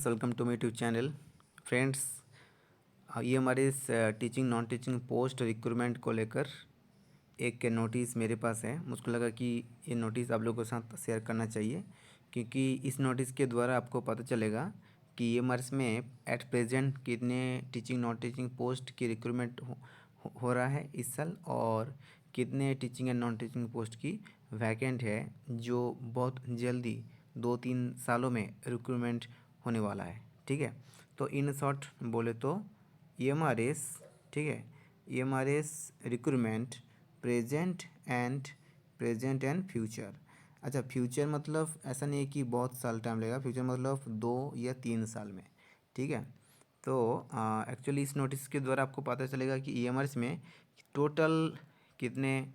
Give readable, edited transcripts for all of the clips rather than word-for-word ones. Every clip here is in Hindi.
Welcome to my YouTube channel friends. ये हमारे इस teaching non teaching post recruitment को लेकर एक नोटिस मेरे पास है। मुझको लगा कि ये नोटिस आप लोगों के साथ शेयर करना चाहिए, क्योंकि इस नोटिस के द्वारा आपको पता चलेगा कि ये हमारे इसमें एट प्रेजेंट कितने टीचिंग नॉन टीचिंग पोस्ट की रिक्रूटमेंट हो रहा है इस साल, और कितने teaching and non teaching post की वैकेंट है जो बहुत जल्दी 2-3 सालों में रिक्रूटमेंट होने वाला है। ठीक है, तो इन शॉर्ट बोले तो EMRS, ठीक है, EMRS recruitment present and future. अच्छा, फ्यूचर मतलब ऐसा नहीं है कि बहुत साल टाइम लगेगा, फ्यूचर मतलब 2 या 3 साल में। ठीक है, तो एक्चुअली इस नोटिस के द्वारा आपको पता चलेगा कि EMRS में टोटल कितने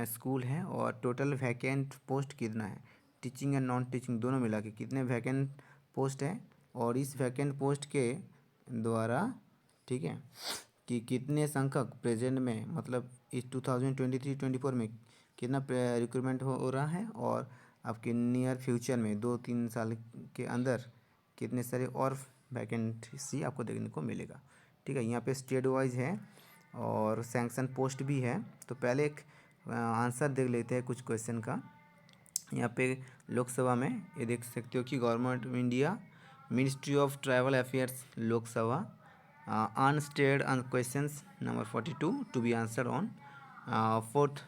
स्कूल हैं और टोटल वैकेंट पोस्ट कितना है, टीचिंग एंड नॉन टीचिंग दोनों मिला के कितने वैकेंट पोस्ट है, और इस वैकेंट पोस्ट के द्वारा, ठीक है, कि कितने संख्यक प्रेजेंट में मतलब इस 2023-24 में कितना रिक्रूटमेंट हो रहा है, और आपके नियर फ्यूचर में 2-3 साल के अंदर कितने सारे और वैकेंसी आपको देखने को मिलेगा। ठीक है, यहाँ पे स्टेट वाइज है और सैंक्शन पोस्ट भी है। तो पहले एक आंसर देख लेते हैं कुछ क्वेश्चन का। यहाँ पे लोकसभा में ये देख सकते हो कि government of India, ministry of tribal affairs, Lok Sabha, unstarred questions number 42 to be answer on 4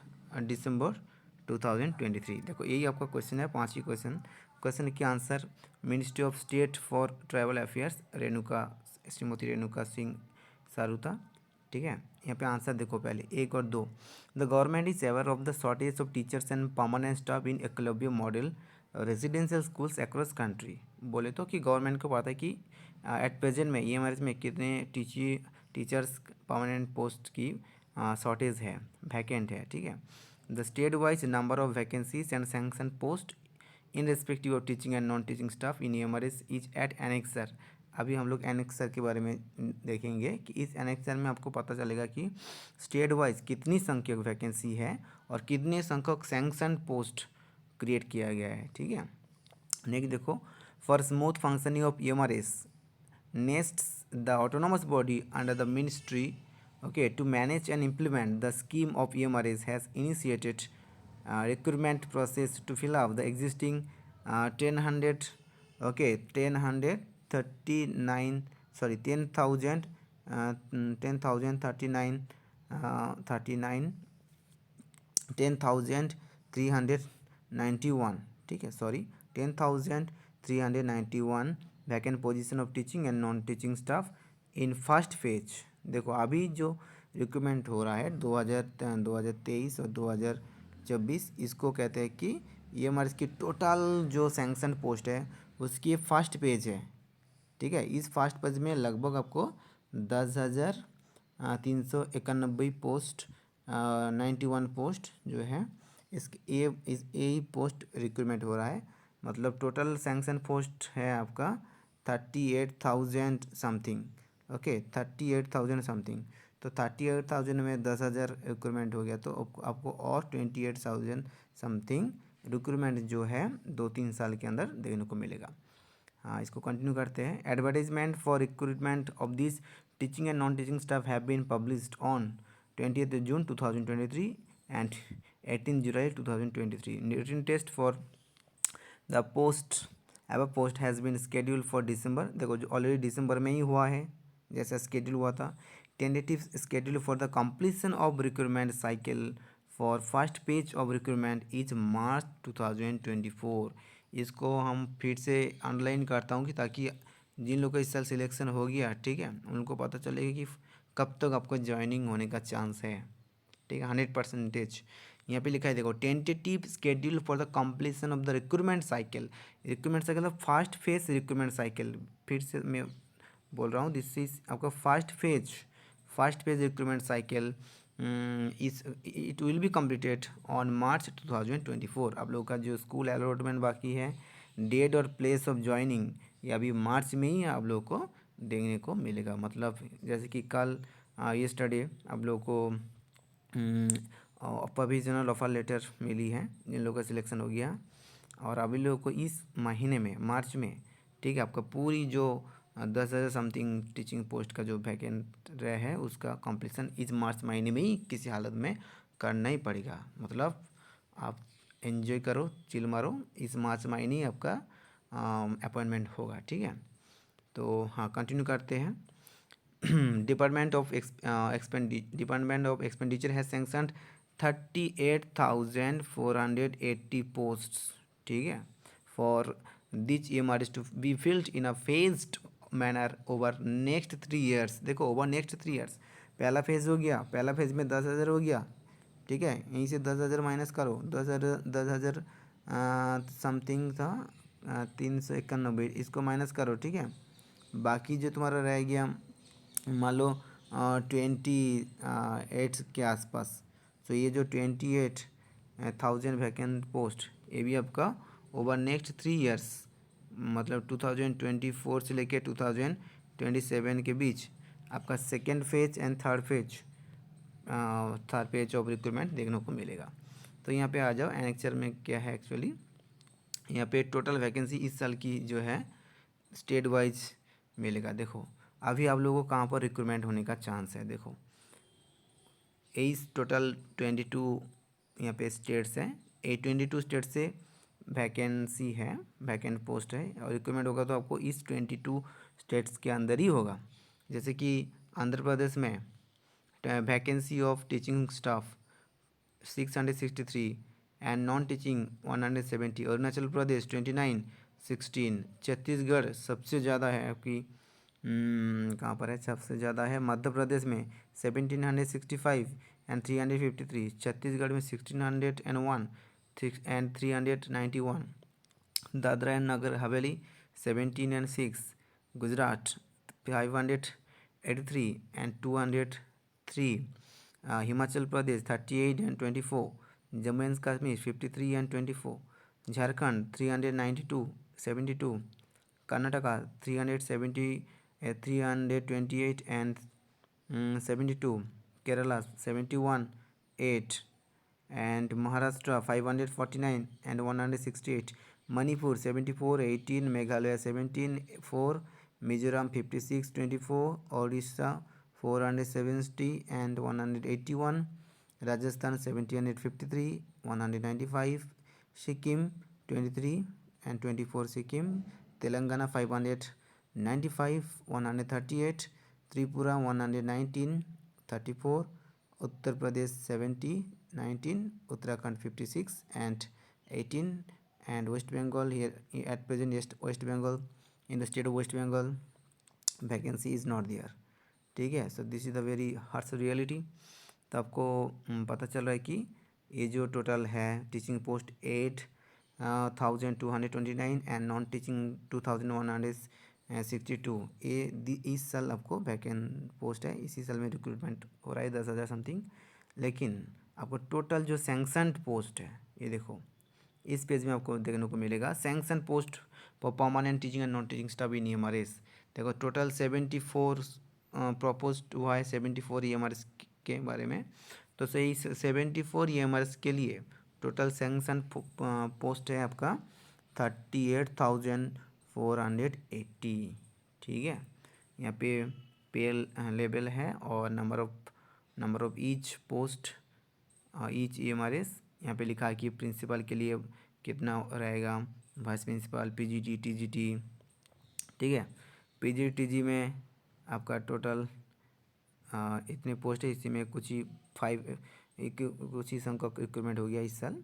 December 2023। देखो यही आपका क्वेश्चन है, 5 ही क्वेश्चन के answer ministry of state for tribal affairs, Shrimati Renuka Singh Saruta. ठीक है, यहाँ पे आंसर देखो पहले 1 और 2। The government is aware of the shortage of teachers and permanent staff in Eklavya model residential schools across country. बोले तो कि गवर्नमेंट को पता है कि एट प्रेजेंट में EMRS में कितने टीचर्स परमानेंट पोस्ट की शॉर्टेज है, वैकेंट है। ठीक है, the state wise number of vacancies and sanction post in respective of teaching and non teaching staff in EMRS is at annexure. अभी हम लोग एनेक्सर के बारे में देखेंगे कि इस एनेक्सर में आपको पता चलेगा कि स्टेट वाइज कितनी संख्यक वैकेंसी है और कितने संख्यक सैंक्शन पोस्ट क्रिएट किया गया है। ठीक है, नेक्स्ट देखो, for smooth functioning of EMRS nests the autonomous body under the ministry, okay, to manage and implement the scheme of EMRS has initiated recruitment process to fill up the existing 1000, okay, 1039, sorry, 10,000 10,039 39 10,391, ठीक है, sorry 10,391 vacant position of teaching and non teaching staff in first phase. देखो अभी जो रिक्रूटमेंट हो रहा है 2023 और 2024, इसको कहते हैं कि ये हमारे इसकी टोटल जो सैंक्शन पोस्ट है उसकी फर्स्ट पेज है। ठीक है, इस फर्स्ट पेज में लगभग आपको 10,391 पोस्ट, 91 पोस्ट जो है इसके इस ए पोस्ट रिक्रूटमेंट हो रहा है। मतलब टोटल सैंक्शन पोस्ट है आपका 38,000 समथिंग, ओके, 38,000 समथिंग। तो 38,000 में 10,000 रिक्रूटमेंट हो गया, तो आपको और 28,000 समथिंग रिक्रूटमेंट जो है 2-3 साल के अंदर देखने को मिलेगा। हाँ, इसको कंटिन्यू करते हैं। Advertisement for recruitment of this teaching and non teaching staff have been published on 20th June 2023 and 18 July 2023. Written test for the post above post has been scheduled for December। देखो जो ऑलरेडी दिसंबर में ही हुआ है जैसा स्केड्यूल हुआ था। Tentative schedule for the completion of recruitment cycle for first page of recruitment is March 2024। इसको हम फिर से ऑनलाइन करता हूँ कि ताकि जिन लोगों का इस साल सिलेक्शन हो गया, ठीक है, उनको पता चलेगा कि कब तक आपको ज्वाइनिंग होने का चांस है। ठीक है, 100%। यहाँ पे लिखा है देखो, tentative schedule for the completion of the recruitment cycle. Recruitment cycle मतलब फर्स्ट फेज रिक्रूटमेंट साइकिल। फिर से मैं बोल रहा हूँ, दिस इज आपका फर्स्ट फेज रिक्रूटमेंट साइकिल इस it will be completed on March 2024। आप लोगों का जो स्कूल अलॉटमेंट बाकी है, डेट और प्लेस ऑफ ज्वाइनिंग, ये अभी मार्च में ही आप लोगों को देखने को मिलेगा। मतलब जैसे कि कल येस्टरडे आप लोगों को प्रोविजनल ऑफर लेटर मिली है जिन लोगों का सिलेक्शन हो गया, और अभी लोगों को इस महीने में मार्च में, ठीक है। आपका पूरी जो 10,000 समथिंग टीचिंग पोस्ट का जो वैकेंट रहे है उसका कंप्लीसन इस मार्च महीने में ही किसी हालत में करना ही पड़ेगा। मतलब आप एंजॉय करो, चिल मारो, इस मार्च महीने ही आपका अपॉइंटमेंट होगा। ठीक है, तो हाँ कंटिन्यू करते हैं। Department of expenditure has sanctioned 38,480 posts. ठीक है, for which EMR is to be filled in a phased manner over next 3 years. देखो ओवर नेक्स्ट 3 ईयर्स, पहला फेज़ हो गया, पहला फेज़ में 10,000 हो गया। ठीक है, यहीं से 10,000 माइनस करो, 10,000 समथिंग था 391, इसको माइनस करो। ठीक है, बाकी जो तुम्हारा रह गया मान लो 28 के आसपास, तो ये जो 28,000 वैकेंट पोस्ट ये भी आपका ओवर नेक्स्ट 3 ईयर्स, मतलब 2024 से लेकर 2027 के बीच आपका second phase and third phase of recruitment देखने को मिलेगा। तो यहाँ पे आ जाओ, एनेक्चर में क्या है एक्चुअली, यहाँ पे टोटल वैकेंसी इस साल की जो है स्टेट वाइज मिलेगा। देखो अभी आप लोगों को कहाँ पर रिक्रूटमेंट होने का चांस है। देखो टोटल 22 यहाँ पे स्टेट्स हैं, 22 स्टेट से वैकेंसी है, वैकेंट पोस्ट है, और रिक्रूटमेंट होगा तो आपको इस 22 स्टेट्स के अंदर ही होगा। जैसे कि आंध्र प्रदेश में vacancy of teaching staff 663 and non teaching 170, Arunachal Pradesh 2916, Chhattisgarh सबसे ज़्यादा है आपकी कहाँ पर है, सबसे ज़्यादा है मध्य प्रदेश में 1765 एंड 353, छत्तीसगढ़ में 1601 and 391, Dadra and Nagar Haveli 17 and 6, Gujarat 583 and 203, Himachal Pradesh 38 and 24, Jammu and Kashmir 53 and 24, Jharkhand 392 72, Karnataka 328 and 72, Kerala 71 8 and Maharashtra 549 and 168, Manipur 74 18, Meghalaya 17 4, Mizoram 56 24, Odisha 470 and 181, Rajasthan 70 and 53 195, Sikkim 23 and 24, Sikkim, Telangana 595 138, Tripura 119 34, Uttar Pradesh 70 19, Uttarakhand 56 and 18, and West Bengal here at present, yes, West Bengal, in the state of West Bengal vacancy is not there. ठीक है, so this is the very harsh reality. तो आपको पता चल रहा है कि ये जो टोटल है teaching post 8,229 and non teaching 2,162, ये इस साल आपको वैकेंट पोस्ट है, इसी साल में रिक्रूटमेंट हो रहा है 10,000 समथिंग। लेकिन आपको टोटल जो सैंक्शनड पोस्ट है ये देखो इस पेज में आपको देखने को मिलेगा, sanction post for permanent teaching and non teaching staff in EMRS। देखो टोटल 74 प्रपोज हुआ है, 74 EMRS के बारे में। तो सही 74 EMRS के लिए टोटल सैंक्शन पोस्ट है आपका 38,480। ठीक है, यहाँ पे लेवल है और number of each post each EMRS यहाँ पे लिखा है कि प्रिंसिपल के लिए कितना रहेगा, वाइस प्रिंसिपल, PGT TGT। ठीक है, PGTG में आपका टोटल इतने पोस्ट है, इसी में कुछ ही सम का रिक्रूटमेंट हो गया इस साल।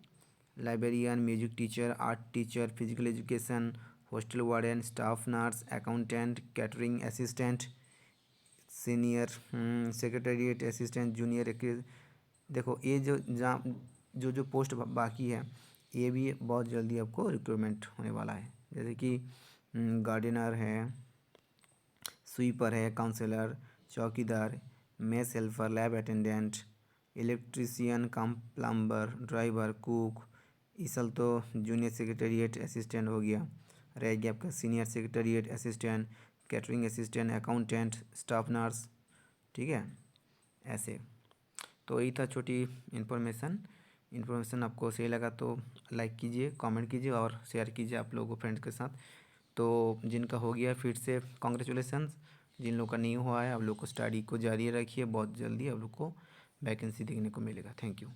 Librarian, music teacher, art teacher, physical education, hostel warden, staff nurse, accountant, catering assistant, senior secretariat assistant, junior. देखो ये जो पोस्ट बाकी है ये भी बहुत जल्दी आपको रिक्रूटमेंट होने वाला है। जैसे कि गार्डनर है, स्वीपर है, काउंसलर, चौकीदार, mess helper, lab attendant, electrician cum plumber, driver, cook. इस साल तो जूनियर सेक्रेटरीट असिस्टेंट हो गया, रह गया आपका senior secretariat assistant, catering assistant, accountant, staff nurse. ठीक है, ऐसे। तो यही था छोटी इन्फॉर्मेशन आपको सही लगा तो लाइक कीजिए, कमेंट कीजिए और शेयर कीजिए आप लोगों को फ्रेंड्स के साथ। तो जिनका हो गया फिर से कॉन्ग्रेचुलेसन्स, जिन लोग का नहीं हुआ है आप लोग को स्टडी को जारी रखिए, बहुत जल्दी आप लोग को वैकेंसी देखने को मिलेगा। Thank you.